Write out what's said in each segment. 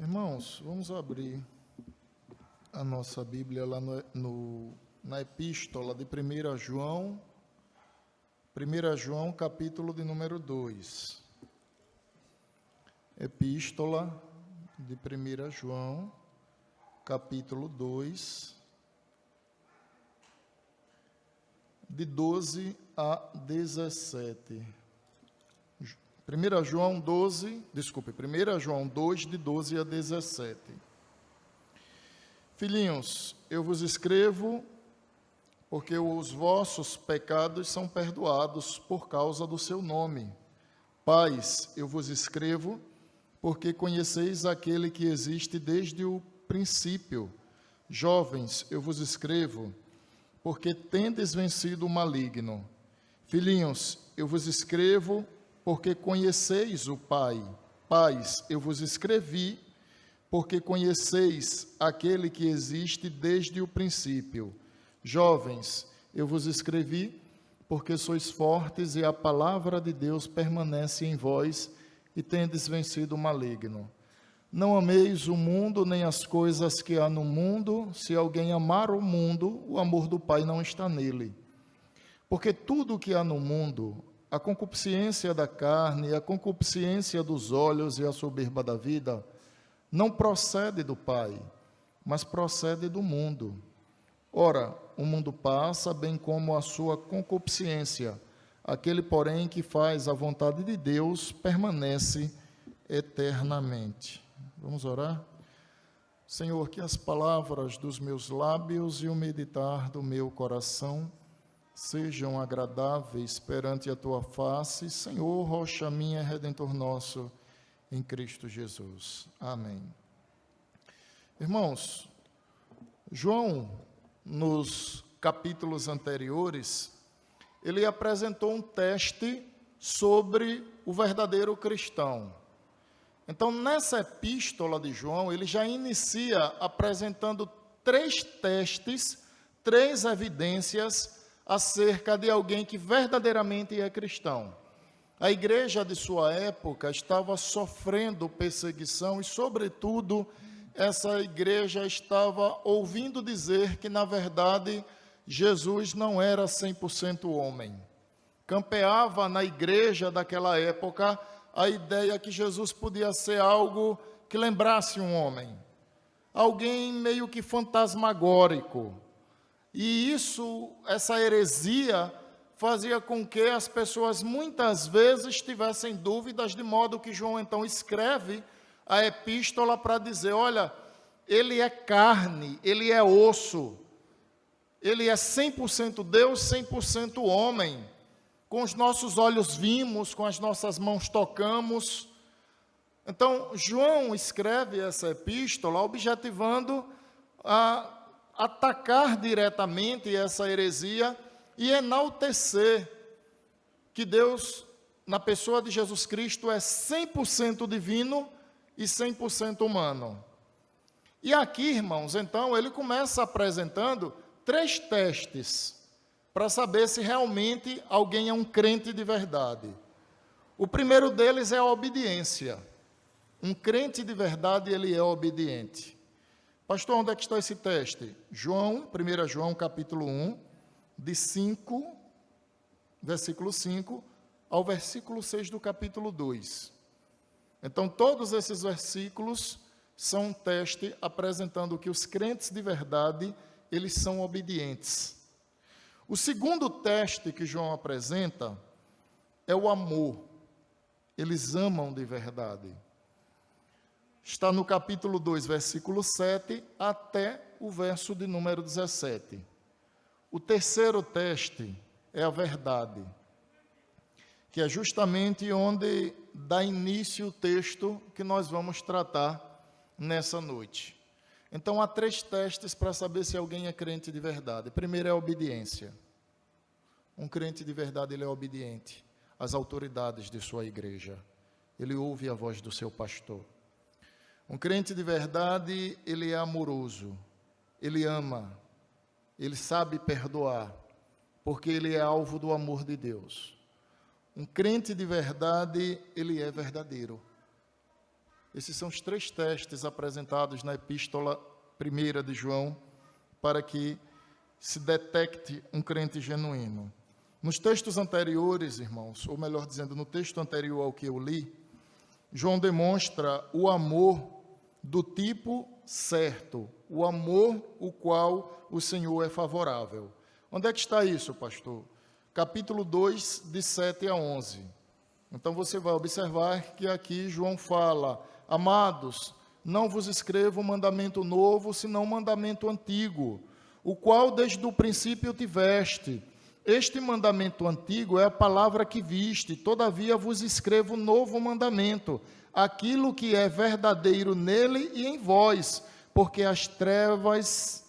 Irmãos, vamos abrir a nossa Bíblia lá na epístola de 1 João, 1 João, capítulo de número 2. Epístola de 1 João, capítulo 2, de 12 a 17. 1 João 2, de 12 a 17. Filhinhos, eu vos escrevo porque os vossos pecados são perdoados por causa do seu nome. Pais, eu vos escrevo porque conheceis aquele que existe desde o princípio. Jovens, eu vos escrevo porque tendes vencido o maligno. Filhinhos, eu vos escrevo porque conheceis o Pai. Pais, eu vos escrevi, porque conheceis aquele que existe desde o princípio. Jovens, eu vos escrevi, porque sois fortes e a palavra de Deus permanece em vós e tendes vencido o maligno. Não ameis o mundo nem as coisas que há no mundo. Se alguém amar o mundo, o amor do Pai não está nele. Porque tudo o que há no mundo, a concupiscência da carne, a concupiscência dos olhos e a soberba da vida, não procede do Pai, mas procede do mundo. Ora, o mundo passa, bem como a sua concupiscência. Aquele, porém, que faz a vontade de Deus, permanece eternamente. Vamos orar? Senhor, que as palavras dos meus lábios e o meditar do meu coração sejam agradáveis perante a tua face, Senhor, rocha minha, Redentor nosso, em Cristo Jesus. Amém. Irmãos, João, nos capítulos anteriores, ele apresentou um teste sobre o verdadeiro cristão. Então, nessa epístola de João, ele já inicia apresentando 3 testes, 3 evidências acerca de alguém que verdadeiramente é cristão. A igreja de sua época estava sofrendo perseguição e, sobretudo, essa igreja estava ouvindo dizer que, na verdade, Jesus não era 100% homem. Campeava na igreja daquela época a ideia que Jesus podia ser algo que lembrasse um homem, alguém meio que fantasmagórico. E essa heresia fazia com que as pessoas muitas vezes tivessem dúvidas, de modo que João então escreve a epístola para dizer, olha, ele é carne, ele é osso, ele é 100% Deus, 100% homem. Com os nossos olhos vimos, com as nossas mãos tocamos. Então, João escreve essa epístola objetivando a atacar diretamente essa heresia e enaltecer que Deus, na pessoa de Jesus Cristo, é 100% divino e 100% humano. E aqui, irmãos, então, ele começa apresentando 3 testes para saber se realmente alguém é um crente de verdade. O primeiro deles é a obediência. Um crente de verdade, ele é obediente. Pastor, onde é que está esse teste? 1 João, capítulo 1, de 5, versículo 5, ao versículo 6 do capítulo 2. Então, todos esses versículos são um teste apresentando que os crentes de verdade, eles são obedientes. O segundo teste que João apresenta é o amor. Eles amam de verdade. Está no capítulo 2, versículo 7, até o verso de número 17. O terceiro teste é a verdade, que é justamente onde dá início o texto que nós vamos tratar nessa noite. Então, há 3 testes para saber se alguém é crente de verdade. Primeiro é a obediência. Um crente de verdade, ele é obediente às autoridades de sua igreja. Ele ouve a voz do seu pastor. Um crente de verdade, ele é amoroso, ele ama, ele sabe perdoar, porque ele é alvo do amor de Deus. Um crente de verdade, ele é verdadeiro. Esses são os 3 testes apresentados na epístola 1 de João, para que se detecte um crente genuíno. Nos textos anteriores, irmãos, ou melhor dizendo, no texto anterior ao que eu li, João demonstra o amor do tipo certo, o amor o qual o Senhor é favorável. Onde é que está isso, pastor? Capítulo 2, de 7 a 11. Então você vai observar que aqui João fala: amados, não vos escrevo um mandamento novo, senão um mandamento antigo, o qual desde o princípio tiveste. Este mandamento antigo é a palavra que viste, todavia vos escrevo um novo mandamento, aquilo que é verdadeiro nele e em vós, porque as trevas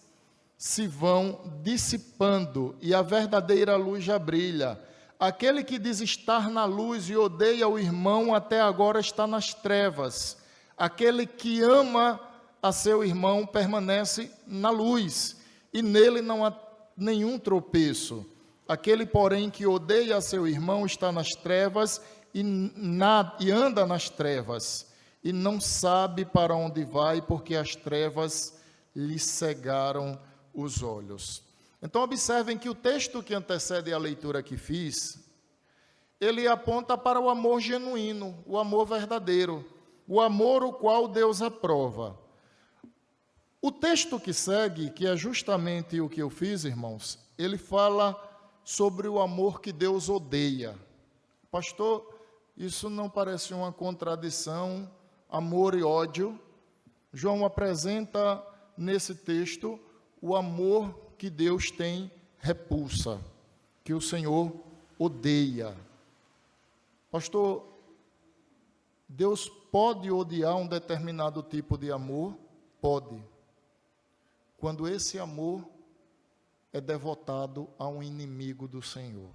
se vão dissipando e a verdadeira luz já brilha. Aquele que diz estar na luz e odeia o irmão, até agora está nas trevas. Aquele que ama a seu irmão permanece na luz, e nele não há nenhum tropeço. Aquele, porém, que odeia a seu irmão está nas trevas e anda nas trevas, e não sabe para onde vai, porque as trevas lhe cegaram os olhos. Então, observem que o texto que antecede a leitura que fiz, ele aponta para o amor genuíno, o amor verdadeiro, o amor o qual Deus aprova. O texto que segue, que é justamente o que eu fiz, irmãos, ele fala sobre o amor que Deus odeia. Pastor, isso não parece uma contradição, amor e ódio? João apresenta nesse texto o amor que Deus tem repulsa, que o Senhor odeia. Pastor, Deus pode odiar um determinado tipo de amor? Pode. Quando esse amor é devotado a um inimigo do Senhor.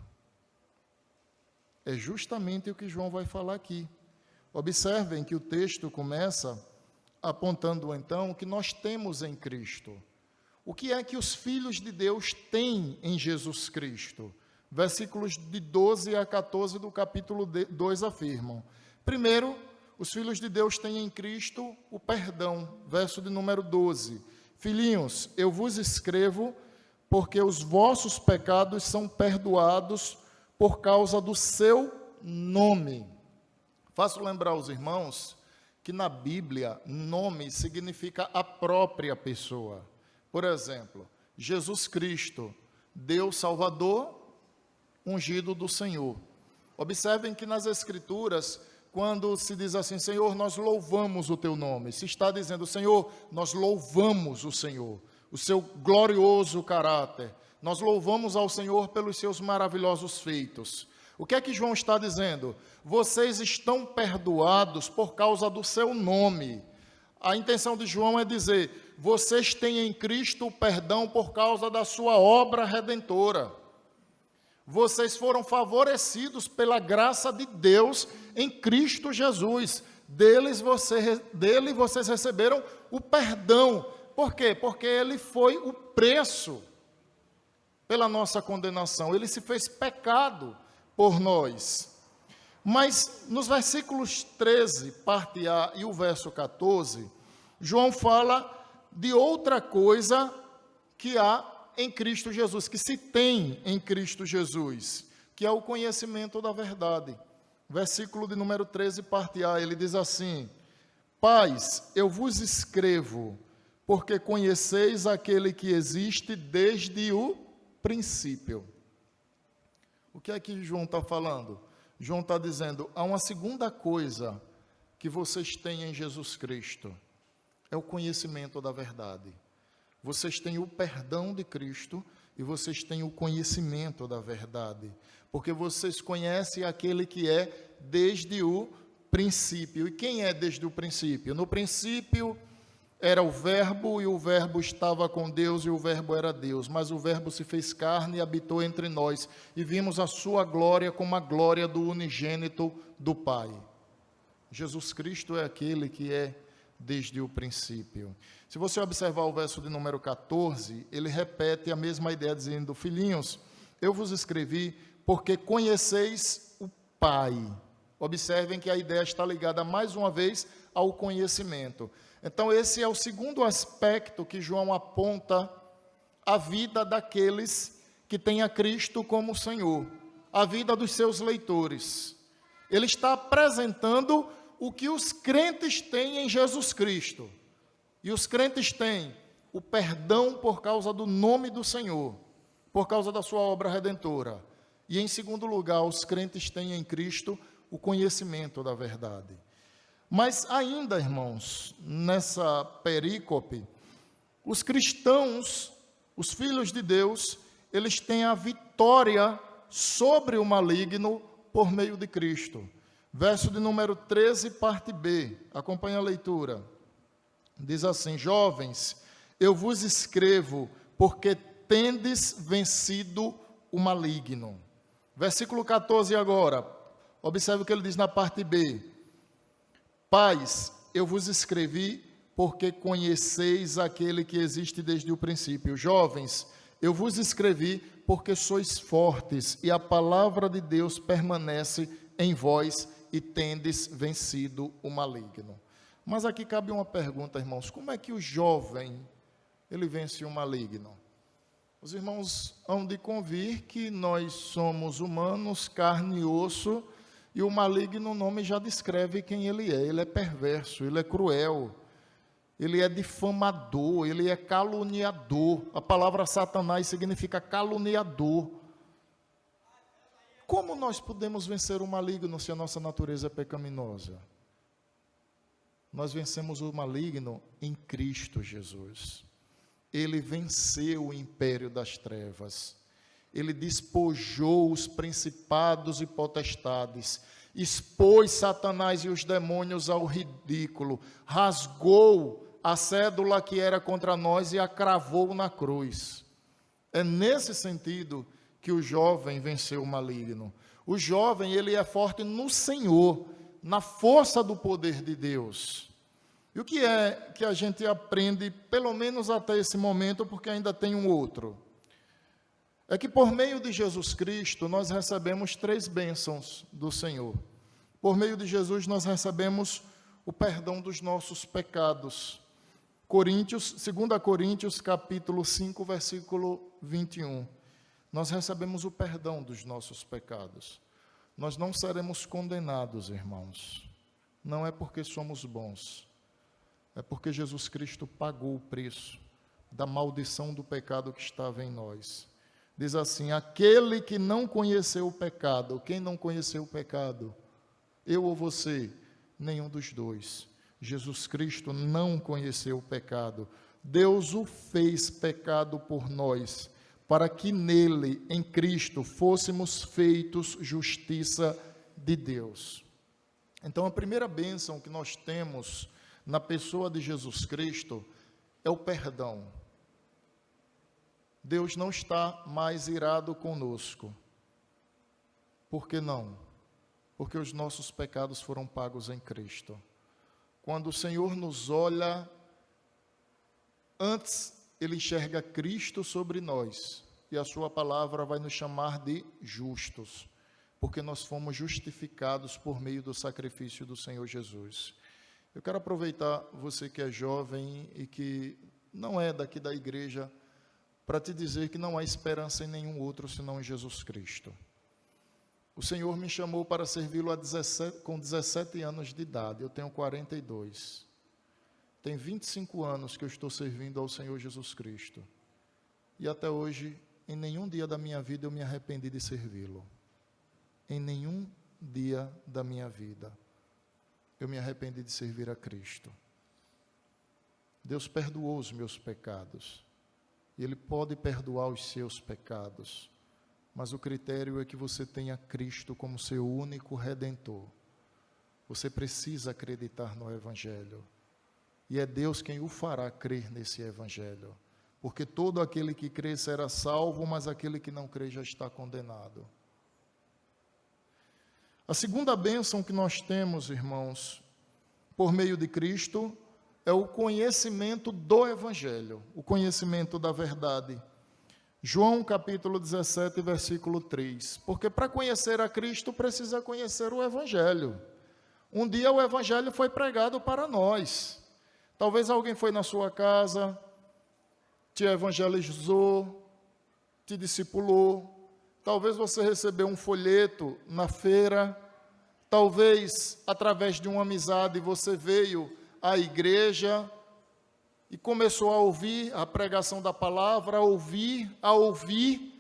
É justamente o que João vai falar aqui. Observem que o texto começa apontando então o que nós temos em Cristo. O que é que os filhos de Deus têm em Jesus Cristo? Versículos de 12 a 14 do capítulo 2 afirmam. Primeiro, os filhos de Deus têm em Cristo o perdão. Verso de número 12. Filhinhos, eu vos escrevo porque os vossos pecados são perdoados por causa do seu nome. Faço lembrar aos irmãos que na Bíblia, nome significa a própria pessoa. Por exemplo, Jesus Cristo, Deus Salvador, ungido do Senhor. Observem que nas Escrituras, quando se diz assim, Senhor, nós louvamos o teu nome, se está dizendo, Senhor, nós louvamos o Senhor, o seu glorioso caráter, nós louvamos ao Senhor pelos seus maravilhosos feitos. O que é que João está dizendo? Vocês estão perdoados por causa do seu nome. A intenção de João é dizer, vocês têm em Cristo o perdão por causa da sua obra redentora. Vocês foram favorecidos pela graça de Deus em Cristo Jesus. Dele vocês receberam o perdão. Por quê? Porque ele foi o preço pela nossa condenação. Ele se fez pecado por nós. Mas nos versículos 13, parte A, e o verso 14, João fala de outra coisa que há em Cristo Jesus, que se tem em Cristo Jesus, que é o conhecimento da verdade. Versículo de número 13, parte A, ele diz assim, Pais, eu vos escrevo, porque conheceis aquele que existe desde o princípio. O que é que João está falando? João está dizendo, há uma segunda coisa que vocês têm em Jesus Cristo, é o conhecimento da verdade. Vocês têm o perdão de Cristo e vocês têm o conhecimento da verdade, porque vocês conhecem aquele que é desde o princípio. E quem é desde o princípio? No princípio era o Verbo, e o Verbo estava com Deus, e o Verbo era Deus. Mas o Verbo se fez carne e habitou entre nós, e vimos a sua glória como a glória do unigênito do Pai. Jesus Cristo é aquele que é desde o princípio. Se você observar o verso de número 14, ele repete a mesma ideia, dizendo, filhinhos, eu vos escrevi porque conheceis o Pai. Observem que a ideia está ligada mais uma vez ao conhecimento. Então, esse é o segundo aspecto que João aponta a vida daqueles que têm a Cristo como Senhor, a vida dos seus leitores. Ele está apresentando o que os crentes têm em Jesus Cristo. E os crentes têm o perdão por causa do nome do Senhor, por causa da sua obra redentora. E, em segundo lugar, os crentes têm em Cristo o conhecimento da verdade. Mas ainda, irmãos, nessa perícope, os cristãos, os filhos de Deus, eles têm a vitória sobre o maligno por meio de Cristo. Verso de número 13, parte B. Acompanhe a leitura. Diz assim: jovens, eu vos escrevo porque tendes vencido o maligno. Versículo 14 agora. Observe o que ele diz na parte B. Pais, eu vos escrevi porque conheceis aquele que existe desde o princípio. Jovens, eu vos escrevi porque sois fortes e a palavra de Deus permanece em vós e tendes vencido o maligno. Mas aqui cabe uma pergunta, irmãos: como é que o jovem ele vence o maligno? Os irmãos hão de convir que nós somos humanos, carne e osso, e o maligno, o nome já descreve quem ele é. Ele é perverso, ele é cruel, ele é difamador, ele é caluniador. A palavra Satanás significa caluniador. Como nós podemos vencer o maligno se a nossa natureza é pecaminosa? Nós vencemos o maligno em Cristo Jesus. Ele venceu o império das trevas. Ele despojou os principados e potestades, expôs Satanás e os demônios ao ridículo, rasgou a cédula que era contra nós e a cravou na cruz. É nesse sentido que o jovem venceu o maligno. O jovem, ele é forte no Senhor, na força do poder de Deus. E o que é que a gente aprende, pelo menos até esse momento, porque ainda tem um outro? É que por meio de Jesus Cristo, nós recebemos 3 bênçãos do Senhor. Por meio de Jesus, nós recebemos o perdão dos nossos pecados. 2 Coríntios, capítulo 5, versículo 21. Nós recebemos o perdão dos nossos pecados. Nós não seremos condenados, irmãos. Não é porque somos bons. É porque Jesus Cristo pagou o preço da maldição do pecado que estava em nós. Diz assim: aquele que não conheceu o pecado, quem não conheceu o pecado? Eu ou você? Nenhum dos dois. Jesus Cristo não conheceu o pecado. Deus o fez pecado por nós, para que nele, em Cristo, fôssemos feitos justiça de Deus. Então, a primeira bênção que nós temos na pessoa de Jesus Cristo é o perdão. Deus não está mais irado conosco. Por que não? Porque os nossos pecados foram pagos em Cristo. Quando o Senhor nos olha, antes Ele enxerga Cristo sobre nós, e a sua palavra vai nos chamar de justos, porque nós fomos justificados por meio do sacrifício do Senhor Jesus. Eu quero aproveitar você que é jovem e que não é daqui da igreja, para te dizer que não há esperança em nenhum outro senão em Jesus Cristo. O Senhor me chamou para servi-lo com 17 anos de idade, eu tenho 42. Tem 25 anos que eu estou servindo ao Senhor Jesus Cristo. E até hoje, em nenhum dia da minha vida eu me arrependi de servi-lo. Em nenhum dia da minha vida eu me arrependi de servir a Cristo. Deus perdoou os meus pecados. E Ele pode perdoar os seus pecados. Mas o critério é que você tenha Cristo como seu único Redentor. Você precisa acreditar no Evangelho. E é Deus quem o fará crer nesse Evangelho. Porque todo aquele que crê será salvo, mas aquele que não crê já está condenado. A segunda bênção que nós temos, irmãos, por meio de Cristo, é o conhecimento do Evangelho, o conhecimento da verdade. João capítulo 17, versículo 3. Porque para conhecer a Cristo precisa conhecer o Evangelho. Um dia o evangelho foi pregado para nós. Talvez alguém foi na sua casa, te evangelizou, te discipulou. Talvez você recebeu um folheto na feira. Talvez, através de uma amizade, você veio à igreja e começou a ouvir a pregação da palavra, a ouvir,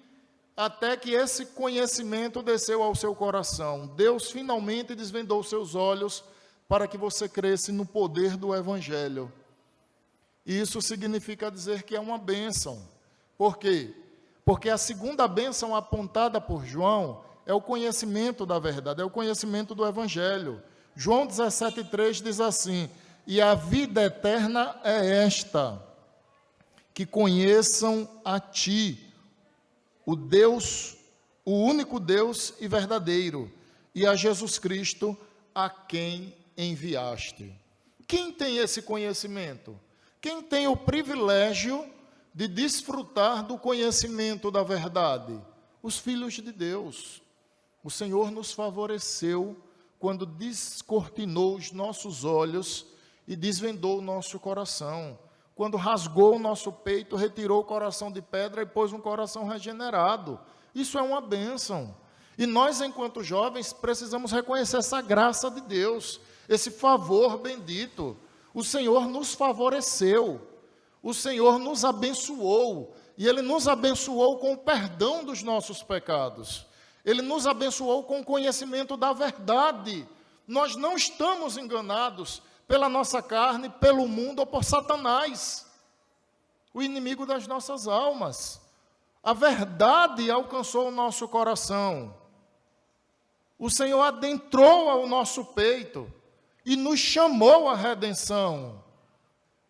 até que esse conhecimento desceu ao seu coração. Deus finalmente desvendou seus olhos para que você cresça no poder do evangelho. E isso significa dizer que é uma bênção. Por quê? Porque a segunda bênção apontada por João é o conhecimento da verdade, é o conhecimento do evangelho. João 17,3 diz assim: e a vida eterna é esta, que conheçam a ti, o Deus, o único Deus e verdadeiro, e a Jesus Cristo, a quem enviaste. Quem tem esse conhecimento? Quem tem o privilégio de desfrutar do conhecimento da verdade? Os filhos de Deus. O Senhor nos favoreceu quando descortinou os nossos olhos e desvendou o nosso coração. Quando rasgou o nosso peito, retirou o coração de pedra e pôs um coração regenerado. Isso é uma bênção. E nós, enquanto jovens, precisamos reconhecer essa graça de Deus, esse favor bendito. O Senhor nos favoreceu, o Senhor nos abençoou, e Ele nos abençoou com o perdão dos nossos pecados. Ele nos abençoou com o conhecimento da verdade. Nós não estamos enganados pela nossa carne, pelo mundo ou por Satanás, o inimigo das nossas almas. A verdade alcançou o nosso coração. O Senhor adentrou ao nosso peito e nos chamou à redenção.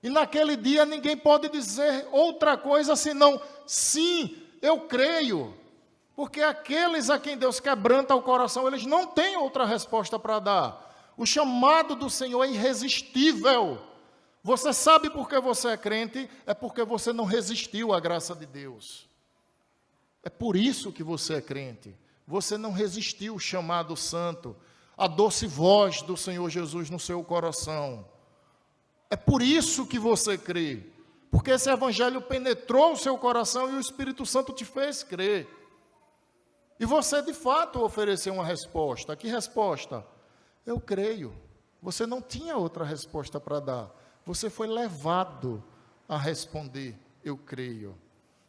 E naquele dia ninguém pode dizer outra coisa senão: sim, eu creio. Porque aqueles a quem Deus quebranta o coração, eles não têm outra resposta para dar. O chamado do Senhor é irresistível. Você sabe por que você é crente? É porque você não resistiu à graça de Deus. É por isso que você é crente. Você não resistiu ao chamado santo, à doce voz do Senhor Jesus no seu coração. É por isso que você crê. Porque esse evangelho penetrou o seu coração e o Espírito Santo te fez crer. E você, de fato, ofereceu uma resposta. Que resposta? Eu creio. Você não tinha outra resposta para dar. Você foi levado a responder: eu creio.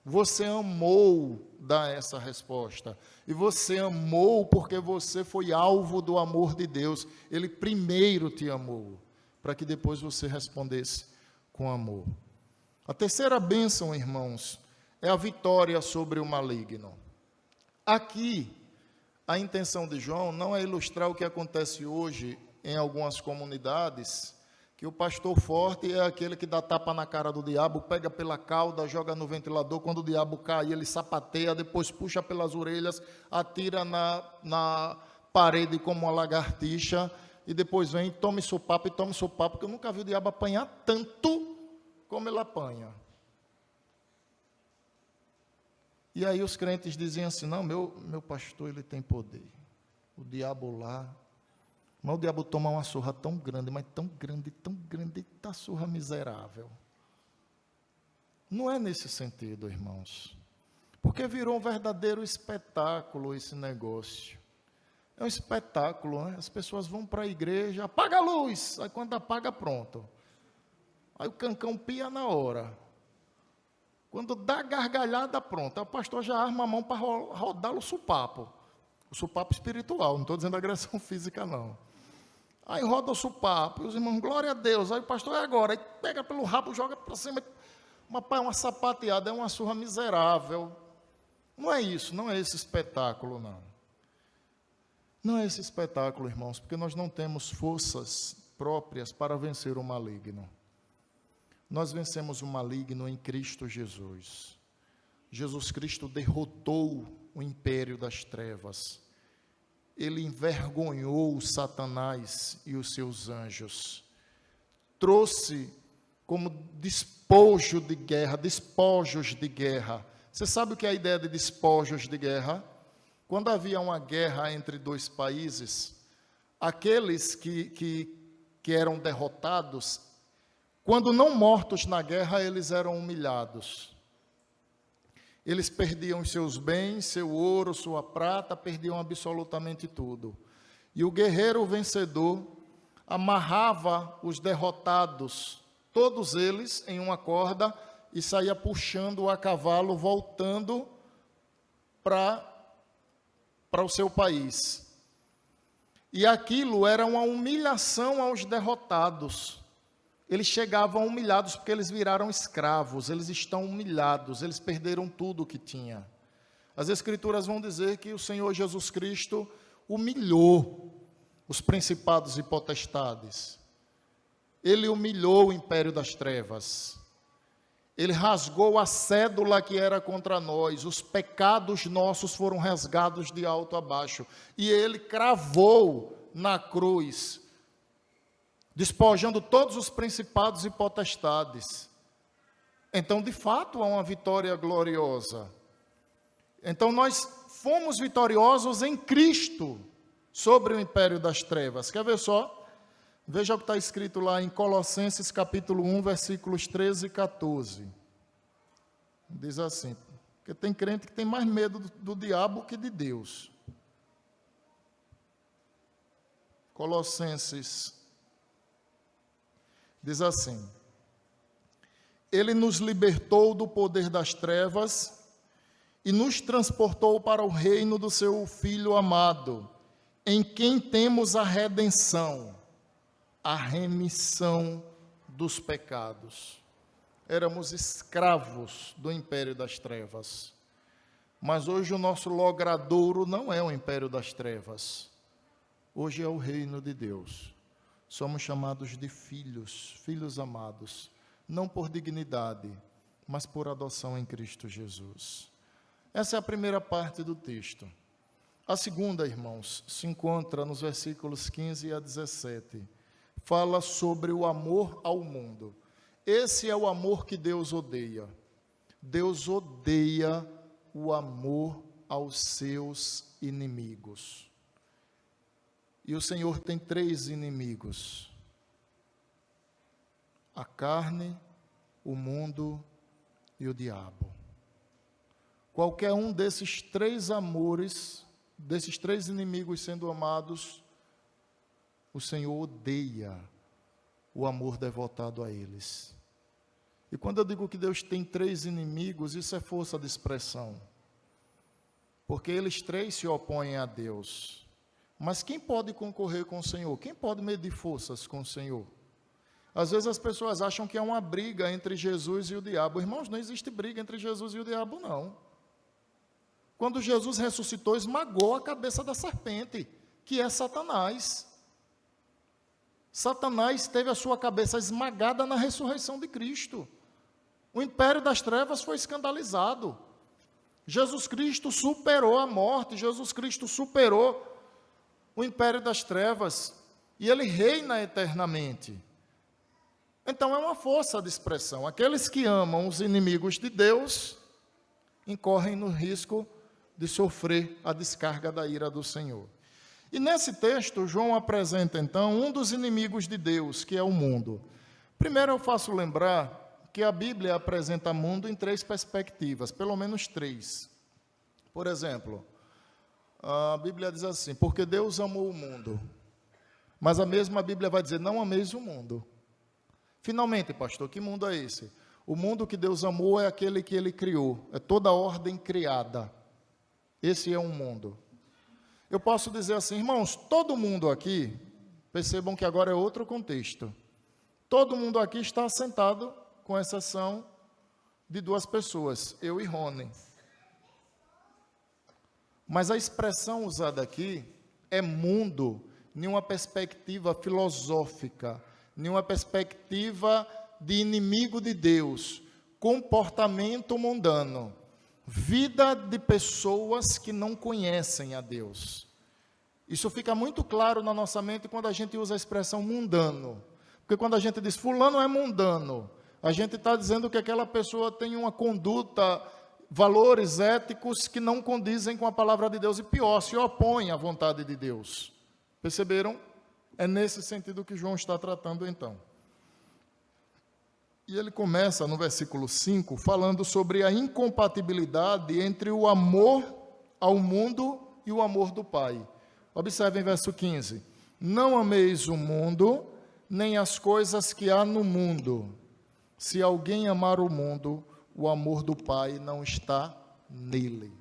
Você amou dar essa resposta. E você amou porque você foi alvo do amor de Deus. Ele primeiro te amou, para que depois você respondesse com amor. A terceira bênção, irmãos, é a vitória sobre o maligno. Aqui, a intenção de João não é ilustrar o que acontece hoje em algumas comunidades, que o pastor forte é aquele que dá tapa na cara do diabo, pega pela cauda, joga no ventilador, quando o diabo cai, ele sapateia, depois puxa pelas orelhas, atira na parede como uma lagartixa, e depois vem e tome sopapo, porque eu nunca vi o diabo apanhar tanto como ele apanha. E aí os crentes diziam assim: não, meu pastor, ele tem poder. O diabo lá, mas o diabo toma uma surra tão grande, eita surra miserável. Não é nesse sentido, irmãos. Porque virou um verdadeiro espetáculo esse negócio. É um espetáculo, né? As pessoas vão para a igreja, apaga a luz, aí quando apaga, pronto. Aí o cancão pia na hora. Quando dá gargalhada, pronto. Aí o pastor já arma a mão para rodar o supapo. O supapo espiritual, não estou dizendo agressão física, não. Aí roda o supapo, e os irmãos, glória a Deus. Aí o pastor, é agora. Aí pega pelo rabo, joga para cima. Uma sapateada, é uma surra miserável. Não é isso, não é esse espetáculo, não. Não é esse espetáculo, irmãos, porque nós não temos forças próprias para vencer o maligno. Nós vencemos o maligno em Cristo Jesus. Jesus Cristo derrotou o império das trevas. Ele envergonhou Satanás e os seus anjos. Trouxe como despojos de guerra. Você sabe o que é a ideia de despojos de guerra? Quando havia uma guerra entre dois países, aqueles que eram derrotados, quando não mortos na guerra, eles eram humilhados. Eles perdiam seus bens, seu ouro, sua prata, perdiam absolutamente tudo. E o guerreiro vencedor amarrava os derrotados, todos eles, em uma corda, e saía puxando a cavalo, voltando para o seu país. E aquilo era uma humilhação aos derrotados. Eles chegavam humilhados porque eles viraram escravos, eles estão humilhados, eles perderam tudo o que tinha. As Escrituras vão dizer que o Senhor Jesus Cristo humilhou os principados e potestades. Ele humilhou o império das trevas. Ele rasgou a cédula que era contra nós. Os pecados nossos foram rasgados de alto a baixo. E ele cravou na cruz, despojando todos os principados e potestades. Então, de fato, há uma vitória gloriosa. Então, nós fomos vitoriosos em Cristo sobre o império das trevas. Quer ver só? Veja o que está escrito lá em Colossenses capítulo 1, versículos 13 e 14. Diz assim, porque tem crente que tem mais medo do diabo que de Deus. Colossenses diz assim: Ele nos libertou do poder das trevas e nos transportou para o reino do seu Filho amado, em quem temos a redenção, a remissão dos pecados. Éramos escravos do império das trevas, mas hoje o nosso logradouro não é o império das trevas, hoje é o reino de Deus. Somos chamados de filhos, filhos amados, não por dignidade, mas por adoção em Cristo Jesus. Essa é a primeira parte do texto. A segunda, irmãos, se encontra nos versículos 15 a 17. Fala sobre o amor ao mundo. Esse é o amor que Deus odeia. Deus odeia o amor aos seus inimigos. E o Senhor tem 3 inimigos: a carne, o mundo e o diabo. Qualquer um desses 3 amores, desses 3 inimigos sendo amados, o Senhor odeia o amor devotado a eles. E quando eu digo que Deus tem 3 inimigos, isso é força de expressão. Porque eles 3 se opõem a Deus. Mas quem pode concorrer com o Senhor? Quem pode medir forças com o Senhor? Às vezes as pessoas acham que é uma briga entre Jesus e o diabo. Irmãos, não existe briga entre Jesus e o diabo, não. Quando Jesus ressuscitou, esmagou a cabeça da serpente, que é Satanás. Satanás teve a sua cabeça esmagada na ressurreição de Cristo. O império das trevas foi escandalizado. Jesus Cristo superou a morte, Jesus Cristo superou o império das trevas, e ele reina eternamente. Então é uma força de expressão. Aqueles que amam os inimigos de Deus incorrem no risco de sofrer a descarga da ira do Senhor. E nesse texto, João apresenta então um dos inimigos de Deus, que é o mundo. Primeiro eu faço lembrar que a Bíblia apresenta o mundo em 3 perspectivas, pelo menos 3. Por exemplo, a Bíblia diz assim: porque Deus amou o mundo. Mas a mesma Bíblia vai dizer: não ameis o mundo. Finalmente, pastor, que mundo é esse? O mundo que Deus amou é aquele que Ele criou, é toda a ordem criada. Esse é um mundo. Eu posso dizer assim, irmãos, todo mundo aqui, percebam que agora é outro contexto. Todo mundo aqui está sentado, com exceção de 2 pessoas, eu e Rony. Mas a expressão usada aqui é mundo, em uma perspectiva filosófica, em uma perspectiva de inimigo de Deus, comportamento mundano, vida de pessoas que não conhecem a Deus. Isso fica muito claro na nossa mente quando a gente usa a expressão mundano. Porque quando a gente diz fulano é mundano, a gente está dizendo que aquela pessoa tem uma conduta, valores éticos que não condizem com a palavra de Deus, e pior, se opõem à vontade de Deus. Perceberam? É nesse sentido que João está tratando, então. E ele começa, no versículo 5, falando sobre a incompatibilidade entre o amor ao mundo e o amor do Pai. Observem verso 15. Não ameis o mundo, nem as coisas que há no mundo. Se alguém amar o mundo, o amor do Pai não está nele.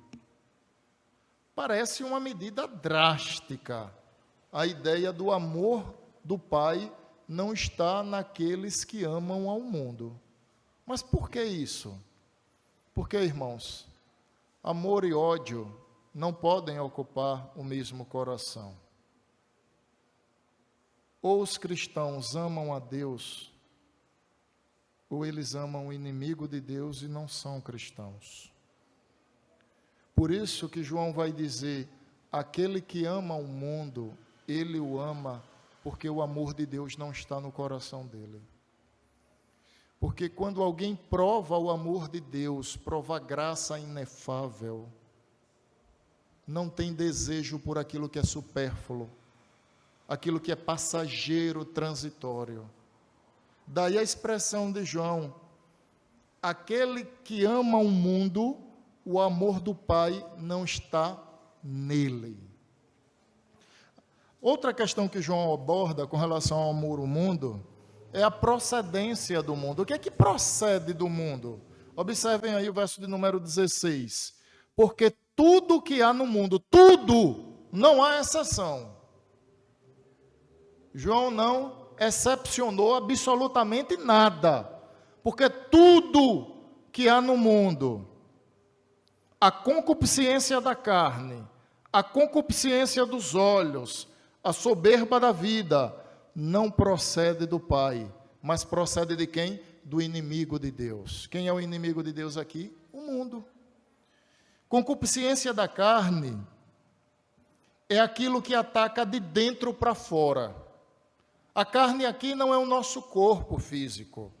Parece uma medida drástica. A ideia do amor do Pai não está naqueles que amam ao mundo. Mas por que isso? Porque, irmãos, amor e ódio não podem ocupar o mesmo coração. Ou os cristãos amam a Deus, ou eles amam o inimigo de Deus e não são cristãos. Por isso que João vai dizer, aquele que ama o mundo, ele o ama porque o amor de Deus não está no coração dele. Porque quando alguém prova o amor de Deus, prova a graça inefável, não tem desejo por aquilo que é supérfluo, aquilo que é passageiro, transitório. Daí a expressão de João, aquele que ama o mundo, o amor do Pai não está nele. Outra questão que João aborda com relação ao amor ao mundo é a procedência do mundo. O que é que procede do mundo? Observem aí o verso de número 16. Porque tudo que há no mundo, tudo, não há exceção. João não excepcionou absolutamente nada. Porque tudo que há no mundo, a concupiscência da carne, a concupiscência dos olhos, a soberba da vida, não procede do Pai, mas procede de quem? Do inimigo de Deus. Quem é o inimigo de Deus aqui? O mundo. Concupiscência da carne é aquilo que ataca de dentro para fora. A carne aqui não é o nosso corpo físico,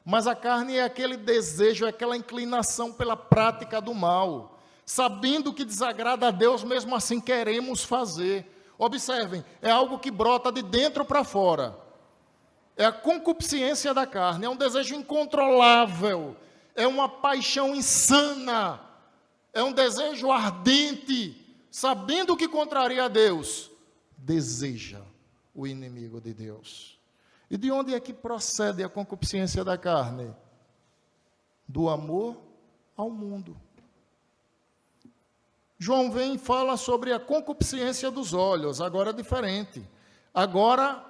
mas a carne é aquele desejo, é aquela inclinação pela prática do mal. Sabendo que desagrada a Deus, mesmo assim queremos fazer. Observem, é algo que brota de dentro para fora. É a concupiscência da carne, é um desejo incontrolável, é uma paixão insana, é um desejo ardente, sabendo que contraria a Deus, deseja o inimigo de Deus. E de onde é que procede a concupiscência da carne? Do amor ao mundo. João vem e fala sobre a concupiscência dos olhos, agora é diferente. Agora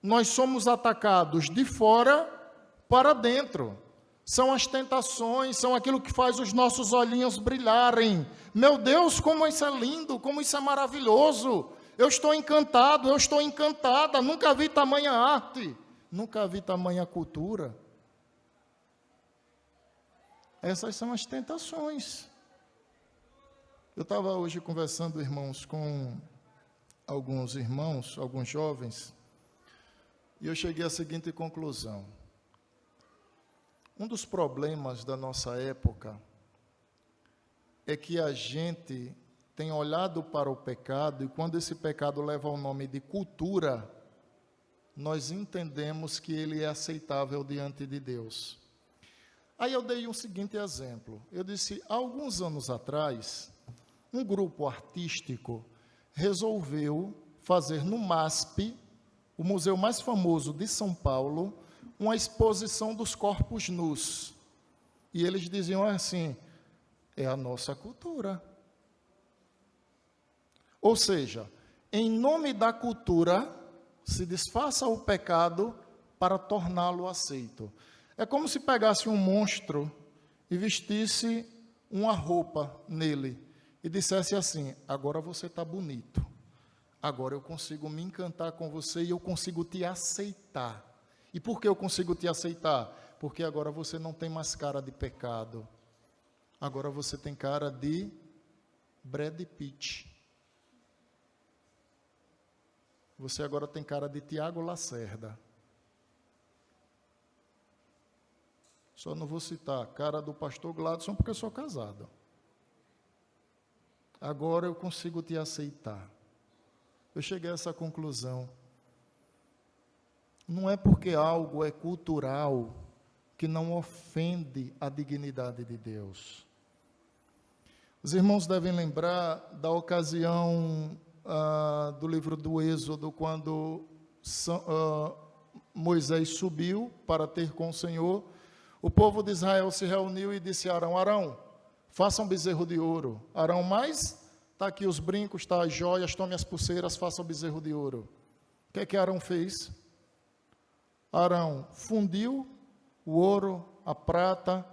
nós somos atacados de fora para dentro. São as tentações, são aquilo que faz os nossos olhinhos brilharem. Meu Deus, como isso é lindo, como isso é maravilhoso. Eu estou encantado, eu estou encantada, nunca vi tamanha arte, nunca vi tamanha cultura. Essas são as tentações. Eu estava hoje conversando, irmãos, com alguns irmãos, alguns jovens, e eu cheguei à seguinte conclusão. Um dos problemas da nossa época é que a gente tem olhado para o pecado, e quando esse pecado leva o nome de cultura, nós entendemos que ele é aceitável diante de Deus. Aí eu dei um seguinte exemplo. Eu disse, há alguns anos atrás, um grupo artístico resolveu fazer no MASP, o museu mais famoso de São Paulo, uma exposição dos corpos nus. E eles diziam assim, é a nossa cultura. Ou seja, em nome da cultura, se disfarça o pecado para torná-lo aceito. É como se pegasse um monstro e vestisse uma roupa nele e dissesse assim, agora você está bonito, agora eu consigo me encantar com você e eu consigo te aceitar. E por que eu consigo te aceitar? Porque agora você não tem mais cara de pecado, agora você tem cara de Brad Pitt. Você agora tem cara de Tiago Lacerda. Só não vou citar a cara do pastor Gladson porque eu sou casado. Agora eu consigo te aceitar. Eu cheguei a essa conclusão. não é porque algo é cultural que não ofende a dignidade de Deus. Os irmãos devem lembrar da ocasião do livro do Êxodo, quando Moisés subiu para ter com o Senhor. O povo de Israel se reuniu e disse a Arão: Arão, faça um bezerro de ouro. Arão, mas está aqui os brincos, está as joias, tome as pulseiras, faça um bezerro de ouro. O que é que Arão fez? Arão fundiu o ouro, a prata,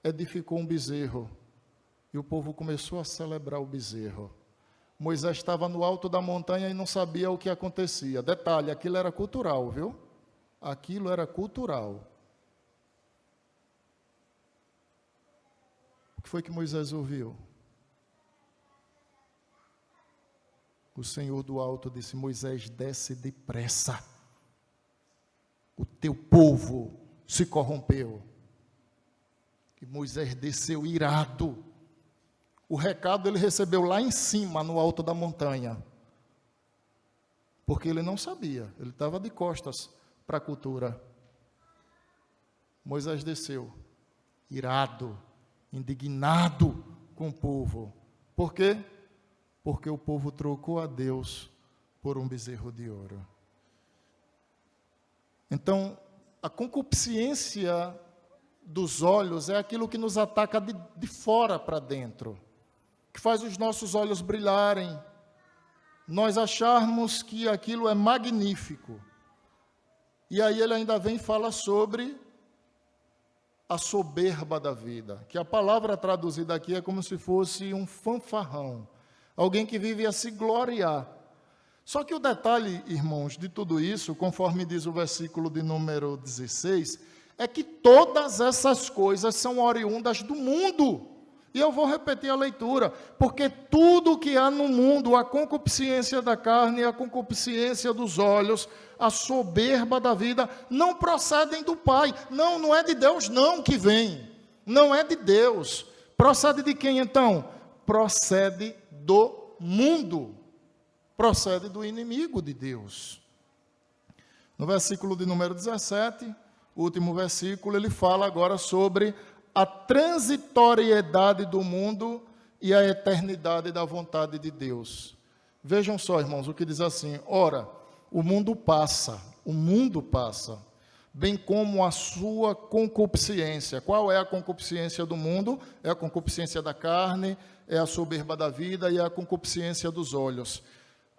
edificou um bezerro. E o povo começou a celebrar o bezerro. Moisés estava no alto da montanha e não sabia o que acontecia. Detalhe, aquilo era cultural, viu? Aquilo era cultural. O que foi que Moisés ouviu? O Senhor do alto disse: Moisés, desce depressa. O teu povo se corrompeu. E Moisés desceu irado. O recado ele recebeu lá em cima, no alto da montanha. Porque ele não sabia, ele estava de costas para a cultura. Moisés desceu, irado, indignado com o povo. Por quê? Porque o povo trocou a Deus por um bezerro de ouro. Então, a concupiscência dos olhos é aquilo que nos ataca de fora para dentro, que faz os nossos olhos brilharem, nós acharmos que aquilo é magnífico. E aí ele ainda vem e fala sobre a soberba da vida, que a palavra traduzida aqui é como se fosse um fanfarrão, alguém que vive a se gloriar. Só que o detalhe, irmãos, de tudo isso, conforme diz o versículo de número 16, é que todas essas coisas são oriundas do mundo. E eu vou repetir a leitura, porque tudo que há no mundo, a concupiscência da carne, a concupiscência dos olhos, a soberba da vida, não procedem do Pai. Não, não é de Deus não que vem. Não é de Deus. Procede de quem então? Procede do mundo. Procede do inimigo de Deus. No versículo de número 17, o último versículo, ele fala agora sobre a transitoriedade do mundo e a eternidade da vontade de Deus. Vejam só, irmãos, o que diz assim: ora, o mundo passa, bem como a sua concupiscência. Qual é a concupiscência do mundo? É a concupiscência da carne, é a soberba da vida e é a concupiscência dos olhos.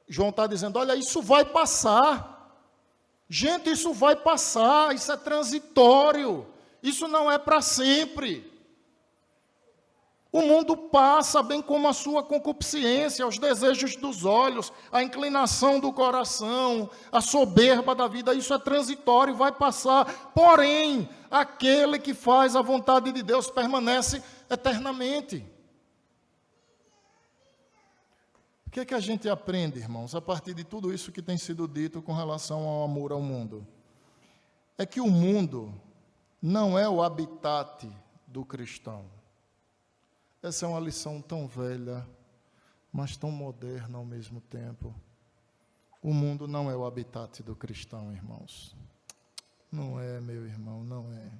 João está dizendo: olha, isso vai passar. Gente, isso vai passar, isso é transitório. Isso não é para sempre. O mundo passa, bem como a sua concupiscência, os desejos dos olhos, a inclinação do coração, a soberba da vida, isso é transitório, vai passar. Porém, aquele que faz a vontade de Deus permanece eternamente. O que é que a gente aprende, irmãos, a partir de tudo isso que tem sido dito com relação ao amor ao mundo? É que o mundo não é o habitat do cristão. Essa é uma lição tão velha, mas tão moderna ao mesmo tempo. O mundo não é o habitat do cristão, irmãos. Não é, meu irmão, não é.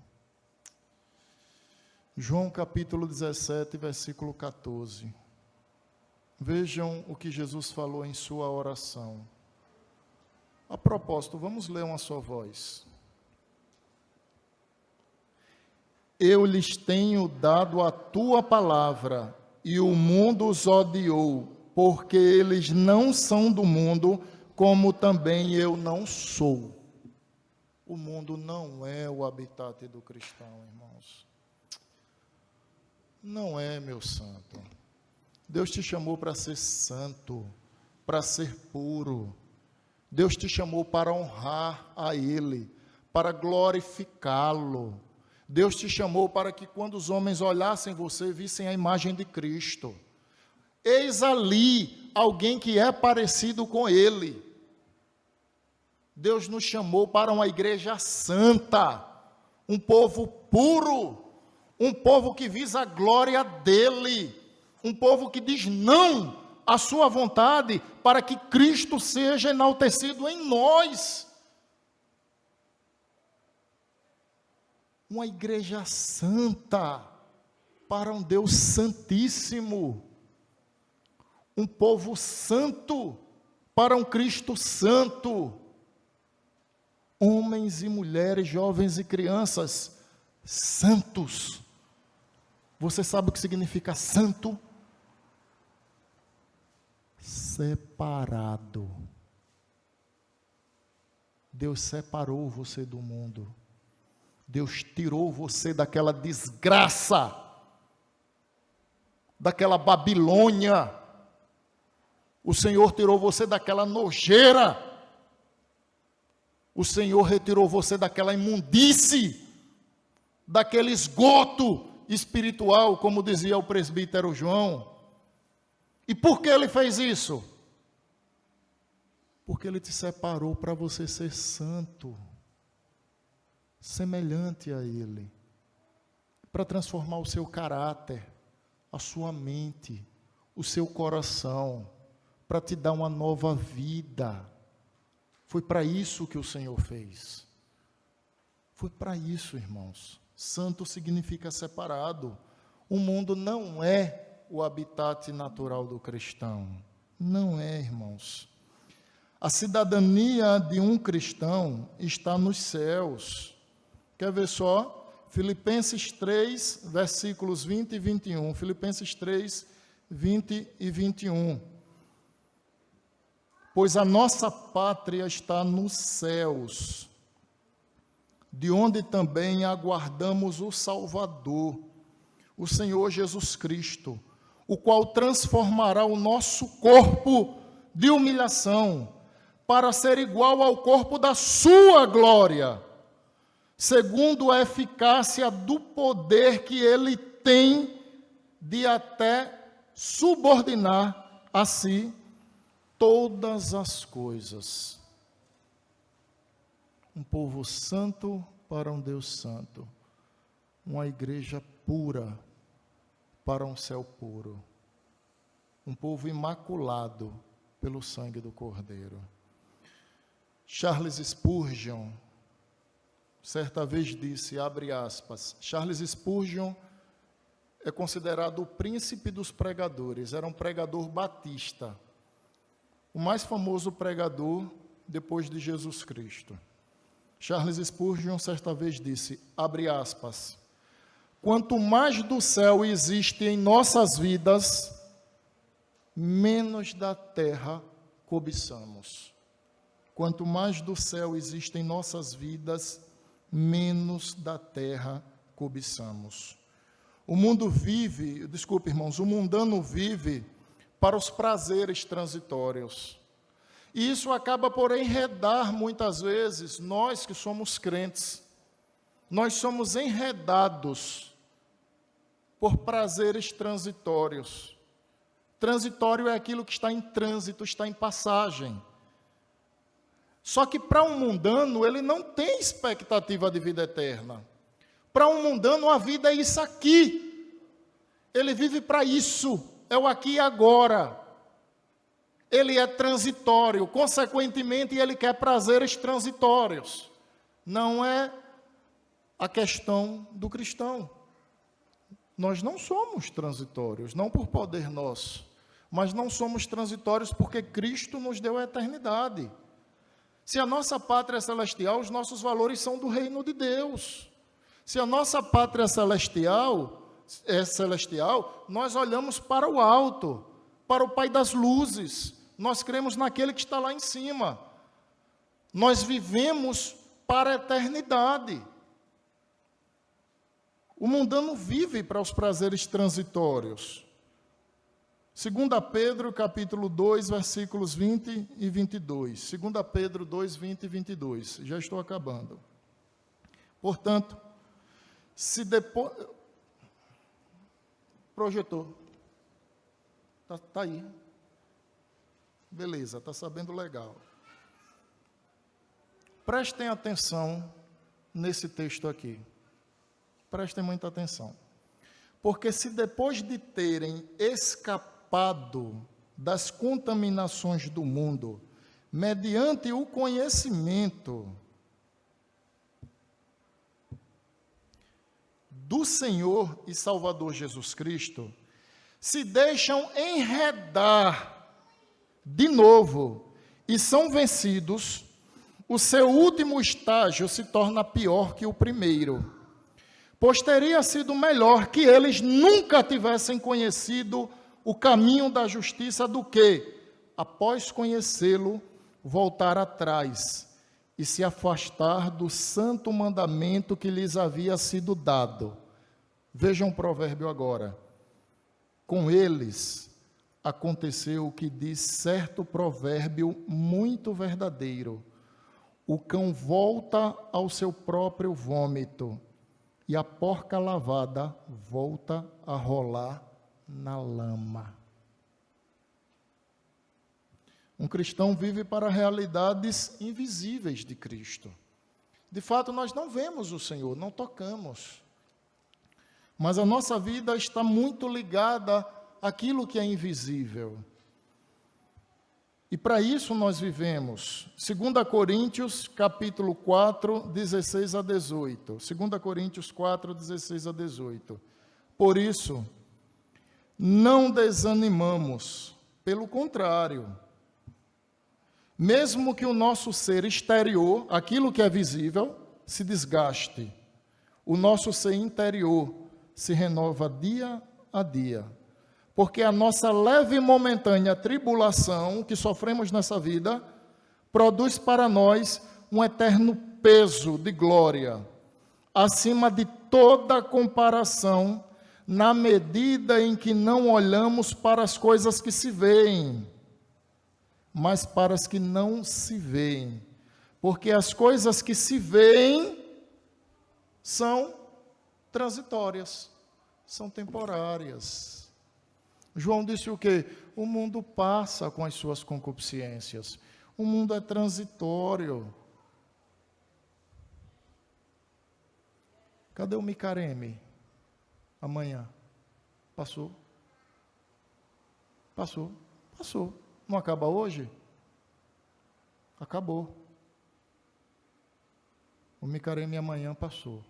João capítulo 17, versículo 14. Vejam o que Jesus falou em sua oração. A propósito, vamos ler uma só voz. Eu lhes tenho dado a tua palavra, e o mundo os odiou, porque eles não são do mundo, como também eu não sou. O mundo não é o habitat do cristão, irmãos. Não é, meu santo. Deus te chamou para ser santo, para ser puro. Deus te chamou para honrar a Ele, para glorificá-lo. Deus te chamou para que quando os homens olhassem você, vissem a imagem de Cristo. Eis ali alguém que é parecido com Ele. Deus nos chamou para uma igreja santa, um povo puro, um povo que visa a glória dEle, um povo que diz não à sua vontade, para que Cristo seja enaltecido em nós. uma igreja santa, para um Deus santíssimo, um povo santo, para um Cristo santo, homens e mulheres, jovens e crianças, santos. Você sabe o que significa santo? Separado. Deus separou você do mundo. Deus tirou você daquela desgraça, daquela Babilônia. O Senhor tirou você daquela nojeira. O Senhor retirou você daquela imundície, daquele esgoto espiritual, como dizia o presbítero João. E por que ele fez isso? Porque ele te separou para você ser santo, semelhante a ele, para transformar o seu caráter, a sua mente, o seu coração, para te dar uma nova vida. Foi para isso que o Senhor fez. Foi para isso, irmãos. Santo significa separado. O mundo não é o habitat natural do cristão. Não é, irmãos. A cidadania de um cristão está nos céus. Quer ver só? Filipenses 3, versículos 20 e 21. Filipenses 3, 20 e 21. Pois a nossa pátria está nos céus, de onde também aguardamos o Salvador, o Senhor Jesus Cristo, o qual transformará o nosso corpo de humilhação, para ser igual ao corpo da sua glória, segundo a eficácia do poder que ele tem de até subordinar a si todas as coisas. Um povo santo para um Deus santo, uma igreja pura para um céu puro, um povo imaculado pelo sangue do Cordeiro. Charles Spurgeon, certa vez disse, abre aspas, Charles Spurgeon é considerado o príncipe dos pregadores, era um pregador batista, o mais famoso pregador depois de Jesus Cristo. Charles Spurgeon certa vez disse, abre aspas, quanto mais do céu existe em nossas vidas, menos da terra cobiçamos. Quanto mais do céu existe em nossas vidas, menos da terra cobiçamos. O mundo vive, desculpe irmãos, o mundano vive para os prazeres transitórios. E isso acaba por enredar muitas vezes nós que somos crentes. Nós somos enredados por prazeres transitórios. Transitório é aquilo que está em trânsito, está em passagem. Só que para um mundano, ele não tem expectativa de vida eterna. Para um mundano, a vida é isso aqui. Ele vive para isso, é o aqui e agora. Ele é transitório, consequentemente, ele quer prazeres transitórios. Não é a questão do cristão. Nós não somos transitórios, não por poder nosso, mas não somos transitórios porque Cristo nos deu a eternidade. Se a nossa pátria é celestial, os nossos valores são do reino de Deus. Se a nossa pátria é celestial, nós olhamos para o alto, para o Pai das luzes. Nós cremos naquele que está lá em cima. Nós vivemos para a eternidade. O mundano vive para os prazeres transitórios. 2 Pedro, capítulo 2, versículos 20 e 22. 2 Pedro 2, 20 e 22. Já estou acabando. Portanto, se depois... Projetor. Está aí. Beleza, está sabendo legal. Prestem atenção nesse texto aqui. Prestem muita atenção. Porque se depois de terem escapado das contaminações do mundo, mediante o conhecimento, do Senhor e Salvador Jesus Cristo se deixam enredar de novo e são vencidos, o seu último estágio se torna pior que o primeiro, pois teria sido melhor que eles nunca tivessem conhecido o caminho da justiça do que, após conhecê-lo, voltar atrás e se afastar do santo mandamento que lhes havia sido dado. Vejam o provérbio agora. Com eles aconteceu o que diz certo provérbio muito verdadeiro: o cão volta ao seu próprio vômito, e a porca lavada volta a rolar na lama. Um cristão vive para realidades invisíveis de Cristo. De fato, nós não vemos o Senhor, não tocamos. Mas a nossa vida está muito ligada àquilo que é invisível. E para isso nós vivemos. 2 Coríntios, capítulo 4, 16 a 18. 2 Coríntios 4, 16 a 18. Por isso, não desanimamos, pelo contrário. Mesmo que o nosso ser exterior, aquilo que é visível, se desgaste, o nosso ser interior se renova dia a dia. Porque a nossa leve e momentânea tribulação que sofremos nessa vida produz para nós um eterno peso de glória, acima de toda comparação, na medida em que não olhamos para as coisas que se veem, mas para as que não se veem. Porque as coisas que se veem são transitórias, são temporárias. João disse o quê? O mundo passa com as suas concupiscências. O mundo é transitório. Cadê o Micareme? Amanhã. Passou. Passou. Passou. Não acaba hoje? Acabou. O Micareme amanhã passou.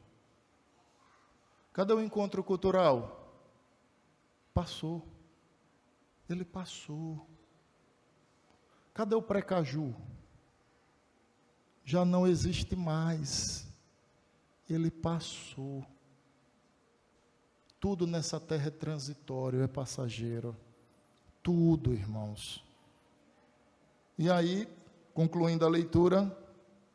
Cadê o encontro cultural? Passou. Ele passou. Cadê o Precaju? Já não existe mais. Ele passou. Tudo nessa terra é transitório, é passageiro. Tudo, irmãos. E aí, concluindo a leitura,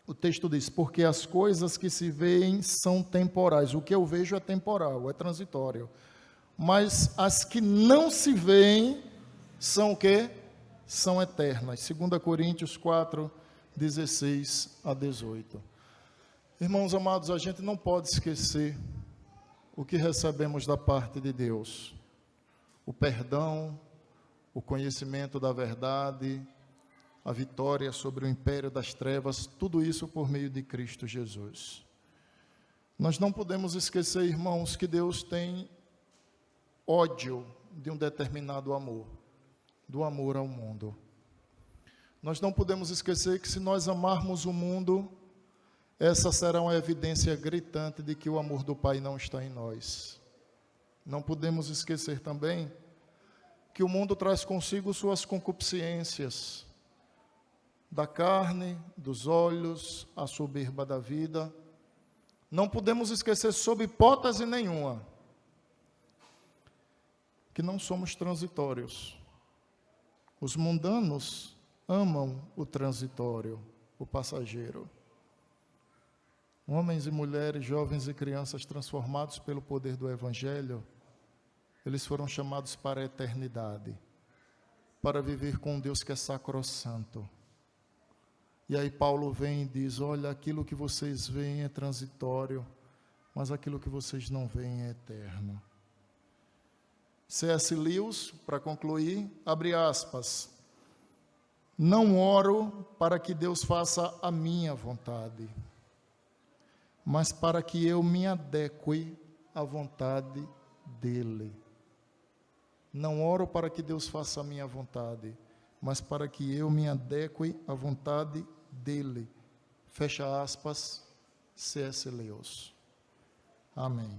o texto diz: porque as coisas que se veem são temporais. O que eu vejo é temporal, é transitório. Mas as que não se veem são o quê? São eternas. 2 Coríntios 4, 16 a 18. Irmãos amados, a gente não pode esquecer o que recebemos da parte de Deus. O perdão, o conhecimento da verdade, a vitória sobre o império das trevas, tudo isso por meio de Cristo Jesus. Nós não podemos esquecer, irmãos, que Deus tem ódio de um determinado amor, do amor ao mundo. Nós não podemos esquecer que se nós amarmos o mundo, essa será uma evidência gritante de que o amor do Pai não está em nós. Não podemos esquecer também que o mundo traz consigo suas concupiscências, da carne, dos olhos, a soberba da vida. Não podemos esquecer, sob hipótese nenhuma, que não somos transitórios. Os mundanos amam o transitório, o passageiro. Homens e mulheres, jovens e crianças transformados pelo poder do Evangelho, eles foram chamados para a eternidade, para viver com um Deus que é sacrossanto. E aí Paulo vem e diz: olha, aquilo que vocês veem é transitório, mas aquilo que vocês não veem é eterno. C.S. Lewis, para concluir, abre aspas: não oro para que Deus faça a minha vontade, mas para que eu me adeque à vontade dEle. Não oro para que Deus faça a minha vontade, mas para que eu me adeque à vontade dEle. Fecha aspas, C.S. Lewis. Amém.